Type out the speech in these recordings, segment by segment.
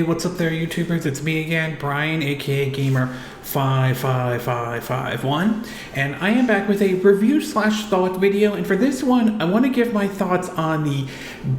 what's up there, YouTubers? It's me again, Brian, aka Gamer55551, and I am back with a review/thought video. And for this one, I want to give my thoughts on the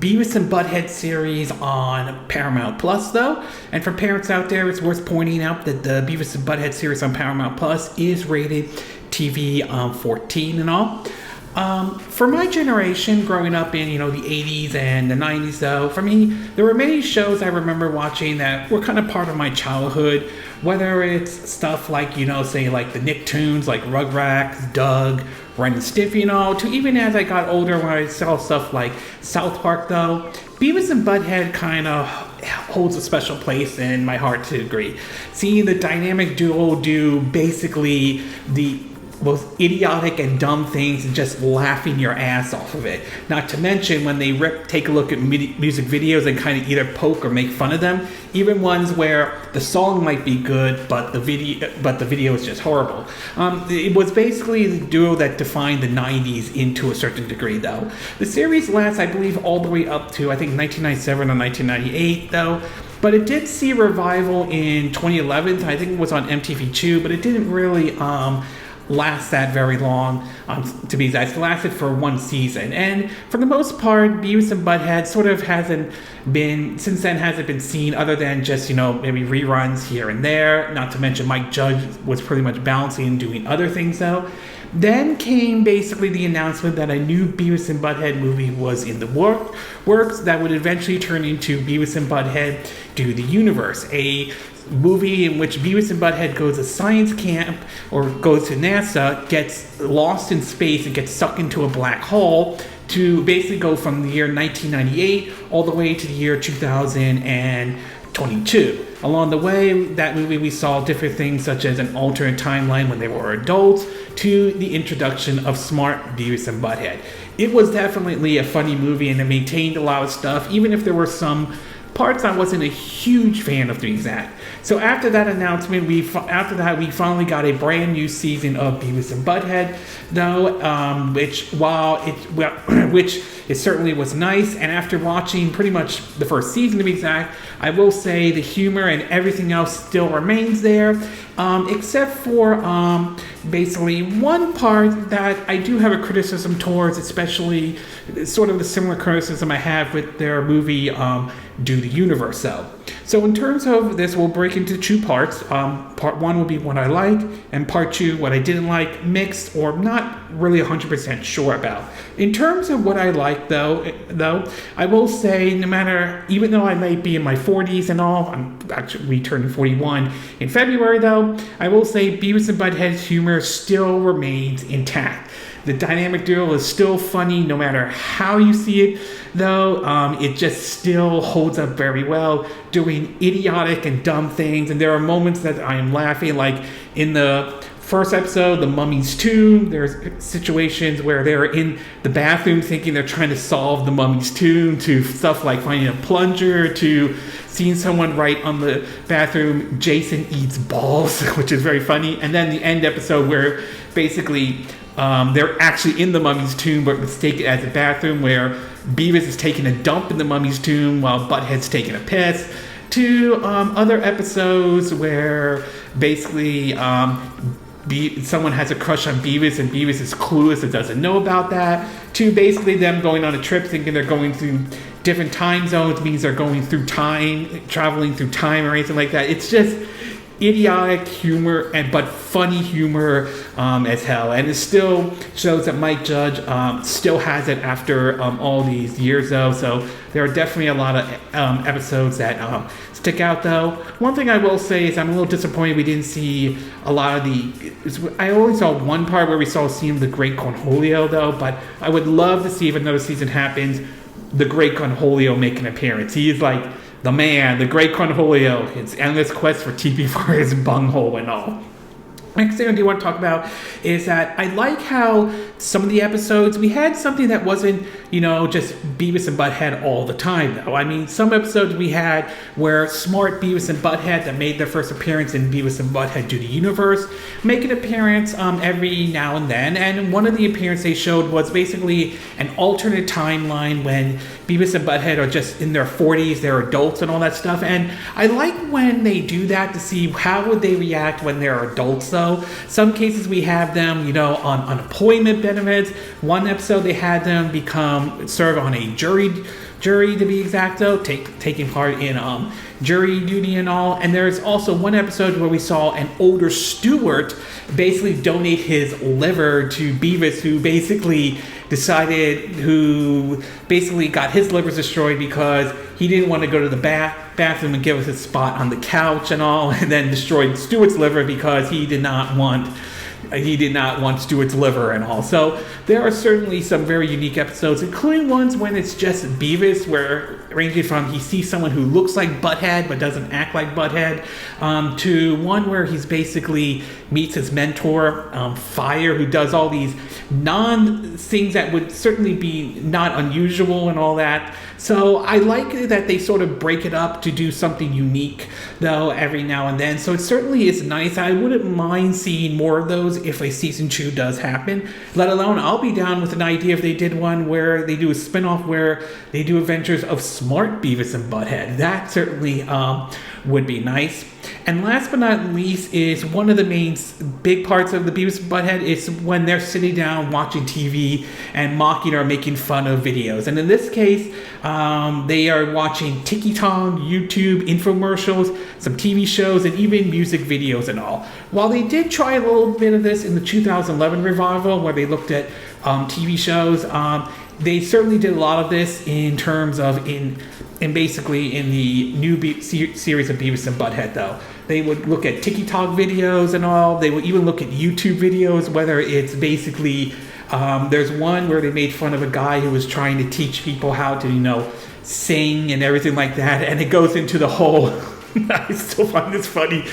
Beavis and Butthead series on Paramount Plus, though. And for parents out there, it's worth pointing out that the Beavis and Butthead series on Paramount Plus is rated TV 14 and all. For my generation, growing up in, the 80s and the 90s, though, for me, there were many shows I remember watching that were kind of part of my childhood, whether it's stuff like, say, like the Nicktoons, like Rugrats, Doug, Ren and Stimpy, to even as I got older when I saw stuff like South Park, though, Beavis and Butthead kind of holds a special place in my heart to a degree. Seeing the dynamic duo do basically the most idiotic and dumb things and just laughing your ass off of it. Not to mention when they take a look at music videos and kind of either poke or make fun of them, even ones where the song might be good but the video is just horrible. It was basically the duo that defined the 90s into a certain degree, though. The series lasts, I believe, all the way up to I think 1997 or 1998, though. But it did see a revival in 2011. I think it was on MTV2, but it didn't really last that very long, to be exact. It lasted for one season, and for the most part, Beavis and Butthead sort of hasn't been seen other than just maybe reruns here and there. Not to mention Mike Judge was pretty much bouncing and doing other things, though. Then came basically the announcement that a new Beavis and Butthead movie was in the works that would eventually turn into Beavis and Butthead Do the Universe, a movie in which Beavis and Butthead goes to science camp or goes to NASA, gets lost in space and gets sucked into a black hole to basically go from the year 1998 all the way to the year 2022. Along the way, that movie we saw different things such as an alternate timeline when they were adults to the introduction of Smart Beavis and Butthead. It was definitely a funny movie and it maintained a lot of stuff, even if there were some parts I wasn't a huge fan of, to be exact. So after that announcement, we finally got a brand new season of Beavis and Butthead, though, which it certainly was nice. And after watching pretty much the first season, to be exact, I will say the humor and everything else still remains there, except for basically one part that I do have a criticism towards, especially sort of the similar criticism I have with their movie Do the Universe, though. So in terms of this, we'll break into two parts. Part one will be what I like, and part two, what I didn't like, mixed or not really 100% sure about. In terms of what I like, though, I will say even though I might be in my 40s and all, I'm actually turning 41 in February, though, I will say Beavis and Butthead's humor still remains intact. The dynamic duo is still funny no matter how you see it, though. It just still holds up very well, doing idiotic and dumb things. And there are moments that I am laughing, like in the first episode, The Mummy's Tomb. There's situations where they're in the bathroom thinking they're trying to solve the Mummy's Tomb, to stuff like finding a plunger, to seeing someone write on the bathroom, Jason eats balls, which is very funny. And then the end episode where basically they're actually in the Mummy's Tomb, but mistaken as a bathroom, where Beavis is taking a dump in the Mummy's Tomb while Butthead's taking a piss, to other episodes where basically someone has a crush on Beavis and Beavis is clueless and doesn't know about that, to basically them going on a trip thinking they're going through different time zones, means they're going through time, traveling through time or anything like that. It's just idiotic humor, but funny humor as hell, and it still shows that Mike Judge still has it after all these years, though. So there are definitely a lot of episodes that stick out, though. One thing I will say is I'm a little disappointed we didn't see a lot of I only saw one part where we saw a scene of the Great Cornholio, though, but I would love to see if another season happens, the Great Cornholio make an appearance. He is like the man, the Great Cornholio, his endless quest for TP for his bunghole and all. Next thing I do want to talk about is that I like how some of the episodes, we had something that wasn't, just Beavis and Butthead all the time, though. I mean, some episodes we had where Smart Beavis and Butthead, that made their first appearance in Beavis and Butthead Do the Universe, make an appearance every now and then. And one of the appearances they showed was basically an alternate timeline when Beavis and Butthead are just in their 40s, they're adults and all that stuff. And I like when they do that to see how would they react when they're adults, though. Some cases we have them, on unemployment benefits. One episode they had them serve on a jury to be exact, though, taking part in jury duty and all. And there's also one episode where we saw an older Stewart basically donate his liver to Beavis, who basically got his livers destroyed because he didn't want to go to the bathroom and give us a spot on the couch and all, and then destroyed Stewart's liver because he did not want Stewart's liver and all. So there are certainly some very unique episodes, including ones when it's just Beavis, where ranging from he sees someone who looks like Butthead but doesn't act like Butthead, to one where he's basically meets his mentor, Fire, who does all these things that would certainly be not unusual and all that. So I like that they sort of break it up to do something unique, though, every now and then. So it certainly is nice. I wouldn't mind seeing more of those if a season 2 does happen. Let alone, I'll be down with an idea if they did one where they do a spinoff where they do adventures of Smart Beavis and Butthead. That certainly would be nice. And last but not least is one of the main big parts of the Beavis and Butthead is when they're sitting down watching TV and mocking or making fun of videos. And in this case, they are watching TikTok, YouTube, infomercials, some TV shows, and even music videos and all. While they did try a little bit of this in the 2011 revival where they looked at TV shows, they certainly did a lot of this in terms of basically in the new series of Beavis and Butthead, though. They would look at TikTok videos and all. They would even look at YouTube videos, whether it's basically, there's one where they made fun of a guy who was trying to teach people how to, sing and everything like that. And it goes into the whole, I still find this funny.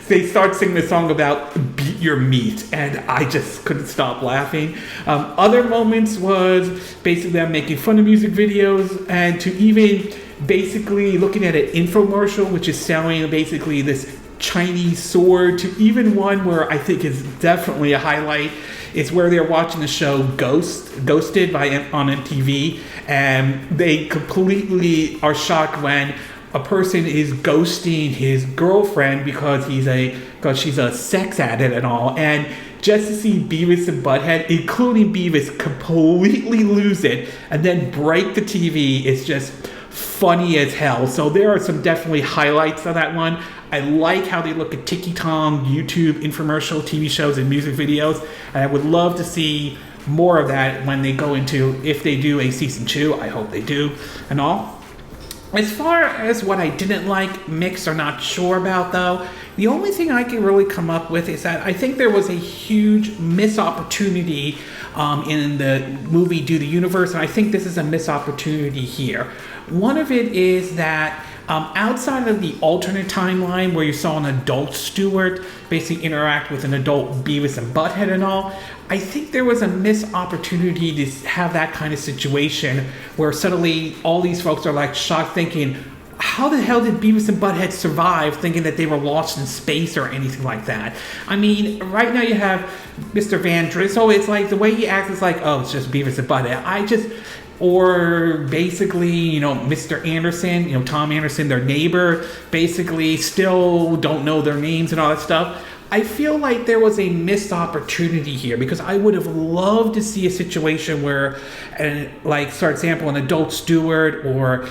They start singing a song about beat your meat, and I just couldn't stop laughing. Other moments was basically them making fun of music videos, and to even basically looking at an infomercial, which is selling basically this Chinese sword, to even one where I think is definitely a highlight. It's where they're watching the show Ghosted on MTV, and they completely are shocked when a person is ghosting his girlfriend because she's a sex addict and all. And just to see Beavis and Butthead, including Beavis, completely lose it and then break the TV is just funny as hell. So there are some definitely highlights of that one. I like how they look at TikTok, YouTube, infomercial, TV shows, and music videos. And I would love to see more of that when they go into, if they do a season 2, I hope they do, and all. As far as what I didn't like, mixed or not sure about, though, the only thing I can really come up with is that I think there was a huge missed opportunity in the movie Do the Universe, and I think this is a missed opportunity here. One of it is that outside of the alternate timeline where you saw an adult Stewart basically interact with an adult Beavis and Butthead and all, I think there was a missed opportunity to have that kind of situation where suddenly all these folks are like shocked thinking, how the hell did Beavis and Butthead survive, thinking that they were lost in space or anything like that? I mean, right now you have Mr. Van Drizzle. It's like the way he acts is like, oh, it's just Beavis and Butthead. Or basically, Mr. Anderson, Tom Anderson, their neighbor, basically still don't know their names and all that stuff. I feel like there was a missed opportunity here because I would have loved to see a situation where, for example, an adult Stewart or,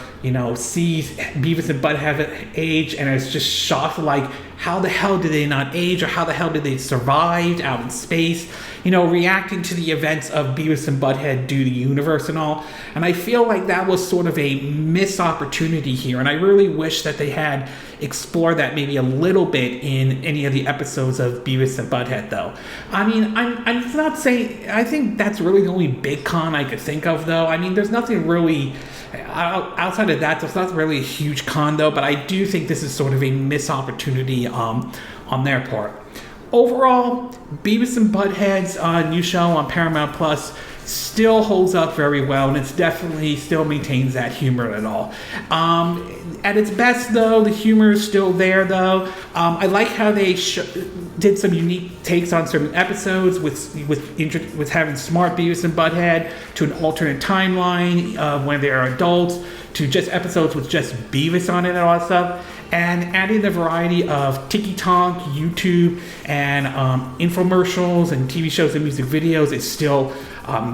sees Beavis and Butthead age and is just shocked, like, how the hell did they not age, or how the hell did they survive out in space, reacting to the events of Beavis and Butthead Do the Universe and all. And I feel like that was sort of a missed opportunity here, and I really wish that they had explored that maybe a little bit in any of the episodes of Beavis and Butthead, though. I mean, I'm not saying, I think that's really the only big con I could think of, though. I mean, there's nothing really outside of that. There's not really a huge con, though, but I do think this is sort of a missed opportunity on their part. overall, Beavis and Butthead's new show on Paramount Plus still holds up very well, and it's definitely still maintains that humor at all. At its best, though, the humor is still there, though. I like how they did some unique takes on certain episodes with having Smart Beavis and Butthead to an alternate timeline when they are adults, to just episodes with just Beavis on it and all that stuff, and adding the variety of TikTok, YouTube, and infomercials and TV shows and music videos is still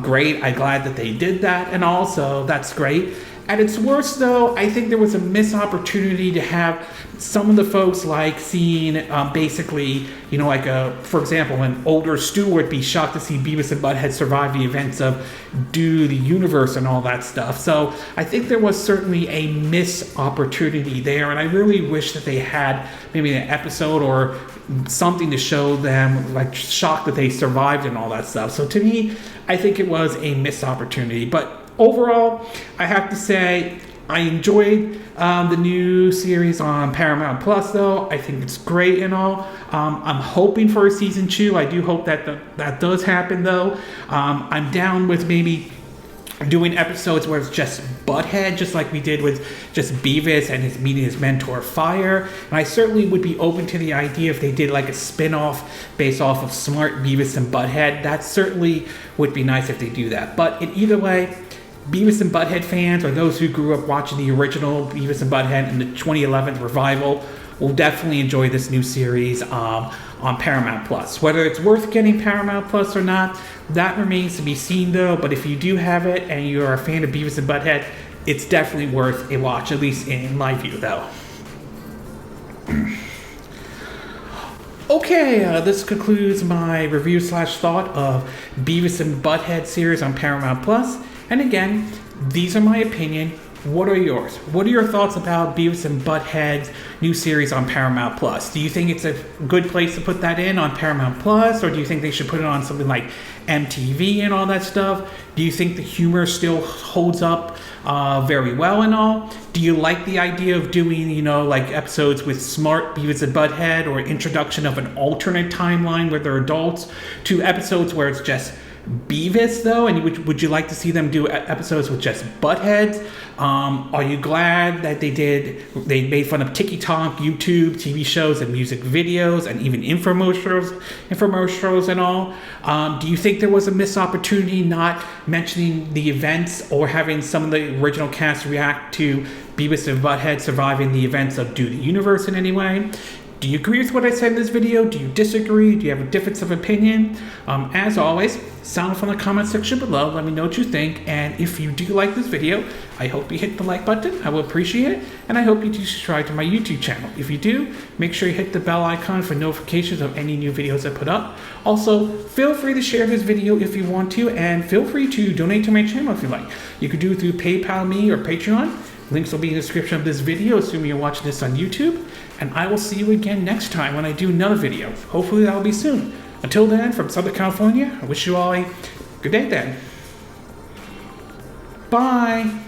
great. I'm glad that they did that, and also that's great. At its worst, though, I think there was a missed opportunity to have some of the folks like seeing basically, for example, an older Stewart be shocked to see Beavis and Butthead survive the events of Do the Universe and all that stuff. So I think there was certainly a missed opportunity there, and I really wish that they had maybe an episode or something to show them, like, shocked that they survived and all that stuff. So to me, I think it was a missed opportunity. But overall, I have to say I enjoyed the new series on Paramount Plus, though. I think it's great and all. I'm hoping for a season 2. I do hope that does happen, though. I'm down with maybe doing episodes where it's just Butthead, just like we did with just Beavis and his meeting his mentor Fire. And I certainly would be open to the idea if they did like a spin-off based off of Smart Beavis and Butthead. That certainly would be nice if they do that. But in either way, Beavis and Butthead fans, or those who grew up watching the original Beavis and Butthead and the 2011 revival, will definitely enjoy this new series on Paramount Plus. Whether it's worth getting Paramount Plus or not, that remains to be seen, though. But if you do have it and you're a fan of Beavis and Butthead, it's definitely worth a watch, at least in my view, though. Okay, this concludes my review/thought of Beavis and Butthead series on Paramount Plus. And again, these are my opinion. What are yours? What are your thoughts about Beavis and Butthead's new series on Paramount Plus? Do you think it's a good place to put that in on Paramount Plus, or do you think they should put it on something like MTV and all that stuff? Do you think the humor still holds up very well and all? Do you like the idea of doing, like episodes with Smart Beavis and Butthead, or introduction of an alternate timeline where they're adults, to episodes where it's just Beavis, though? And would you like to see them do episodes with just Buttheads? Are you glad that they made fun of TikTok, YouTube, TV shows, and music videos, and even infomercials and all? Do you think there was a missed opportunity not mentioning the events or having some of the original cast react to Beavis and Butthead surviving the events of Do the Universe in any way? Do you agree with what I said in this video? Do you disagree? Do you have a difference of opinion? As always, sound off in the comment section below. Let me know what you think. And if you do like this video, I hope you hit the like button. I will appreciate it. And I hope you do subscribe to my YouTube channel. If you do, make sure you hit the bell icon for notifications of any new videos I put up. Also, feel free to share this video if you want to, and feel free to donate to my channel if you like. You could do it through PayPal me or Patreon. Links will be in the description of this video, assuming you're watching this on YouTube. And I will see you again next time when I do another video. Hopefully that will be soon. Until then, from Southern California, I wish you all a good day then. Bye.